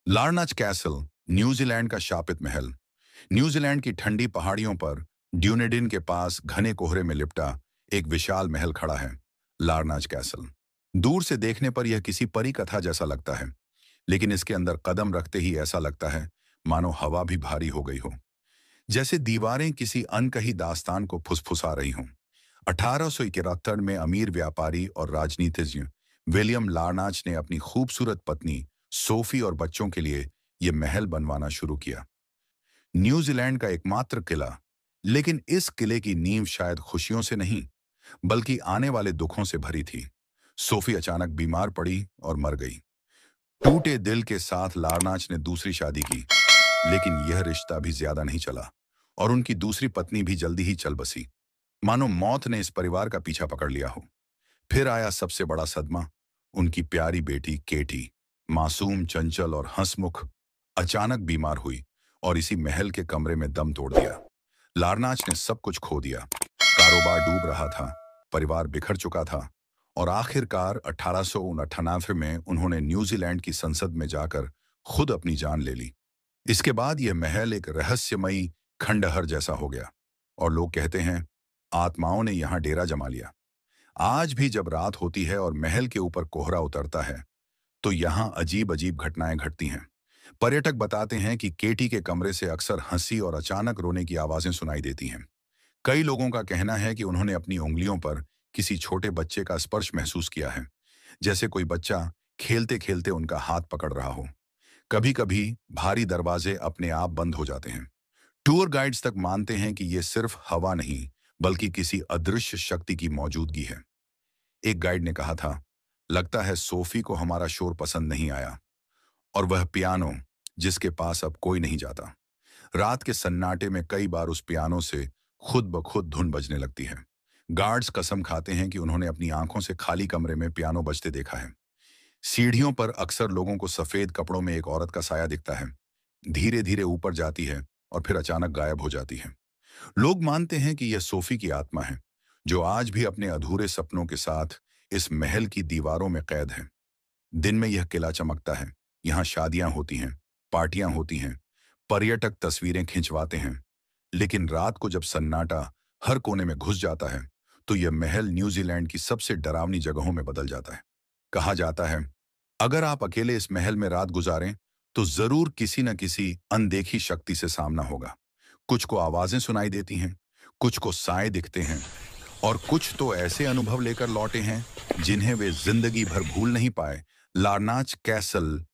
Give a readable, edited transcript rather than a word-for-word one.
लारनाच castle, New Zealand का शापित महल। New Zealand की ठंडी पहाड़ियों पर ड्यूनेडिन के पास घने कोहरे में लिपटा एक विशाल महल खड़ा है, लारनाच कैसल। दूर से देखने पर यह किसी परी कथा जैसा लगता है, लेकिन इसके अंदर कदम रखते ही ऐसा लगता है मानो हवा भी भारी हो गई हो, जैसे दीवारें किसी अनकही दास्तान को फुसफुसा रही हों। 1871 में अमीर व्यापारी और राजनीतिज्ञ विलियम लारनाच ने अपनी खूबसूरत पत्नी सोफी और बच्चों के लिए यह महल बनवाना शुरू किया। न्यूजीलैंड का एकमात्र किला, लेकिन इस किले की नींव शायद खुशियों से नहीं, बल्कि आने वाले दुखों से भरी थी। सोफी अचानक बीमार पड़ी और मर गई। टूटे दिल के साथ लारनाच ने दूसरी शादी की, लेकिन यह रिश्ता भी ज्यादा नहीं चला और उनकी दूसरी पत्नी भी जल्दी ही चल बसी, मानो मौत ने इस परिवार का पीछा पकड़ लिया हो। फिर आया सबसे बड़ा सदमा। उनकी प्यारी बेटी केटी, मासूम, चंचल और हंसमुख, अचानक बीमार हुई और इसी महल के कमरे में दम तोड़ दिया। लारनाच ने सब कुछ खो दिया। कारोबार डूब रहा था, परिवार बिखर चुका था और आखिरकार 1898 में उन्होंने न्यूजीलैंड की संसद में जाकर खुद अपनी जान ले ली। इसके बाद यह महल एक रहस्यमयी खंडहर जैसा हो गया और लोग कहते हैं आत्माओं ने यहाँ डेरा जमा लिया। आज भी जब रात होती है और महल के ऊपर कोहरा उतरता है, तो यहाँ अजीब अजीब घटनाएं घटती हैं। पर्यटक बताते हैं कि केटी के कमरे से अक्सर हंसी और अचानक रोने की आवाजें सुनाई देती हैं। कई लोगों का कहना है कि उन्होंने अपनी उंगलियों पर किसी छोटे बच्चे का स्पर्श महसूस किया है, जैसे कोई बच्चा खेलते खेलते उनका हाथ पकड़ रहा हो। कभी कभी भारी दरवाजे अपने आप बंद हो जाते हैं। टूर गाइड्स तक मानते हैं कि यह सिर्फ हवा नहीं, बल्कि किसी अदृश्य शक्ति की मौजूदगी है। एक गाइड ने कहा था, लगता है सोफी को हमारा शोर पसंद नहीं आया, और वह पियानो जिसके पास अब कोई नहीं जाता। रात के सन्नाटे में कई बार उस पियानो से खुद ब खुद धुन बजने लगती है। गार्ड्स कसम खाते हैं कि उन्होंने अपनी आंखों से खाली कमरे में पियानो बजते देखा है। सीढ़ियों पर अक्सर लोगों को सफेद कपड़ों में एक औरत का साया दिखता है। धीरे धीरे ऊपर जाती है और फिर अचानक गायब हो जाती है। लोग मानते हैं कि यह सोफी की आत्मा है, जो आज भी अपने अधूरे सपनों के साथ इस महल की दीवारों में कैद है। दिन में यह किला चमकता है, यहाँ शादियां होती हैं, पार्टियां होती हैं, पर्यटक तस्वीरें खिंचवाते हैं। लेकिन रात को जब सन्नाटा हर कोने में घुस जाता है, तो यह महल न्यूजीलैंड की सबसे डरावनी जगहों में बदल जाता है। कहा जाता है, अगर आप अकेले इस महल में रात गुजारें, तो जरूर किसी न किसी अनदेखी शक्ति से सामना होगा। कुछ को आवाजें सुनाई देती हैं, कुछ को साए दिखते हैं, और कुछ तो ऐसे अनुभव लेकर लौटे हैं जिन्हें वे जिंदगी भर भूल नहीं पाए। लारनाच कैसल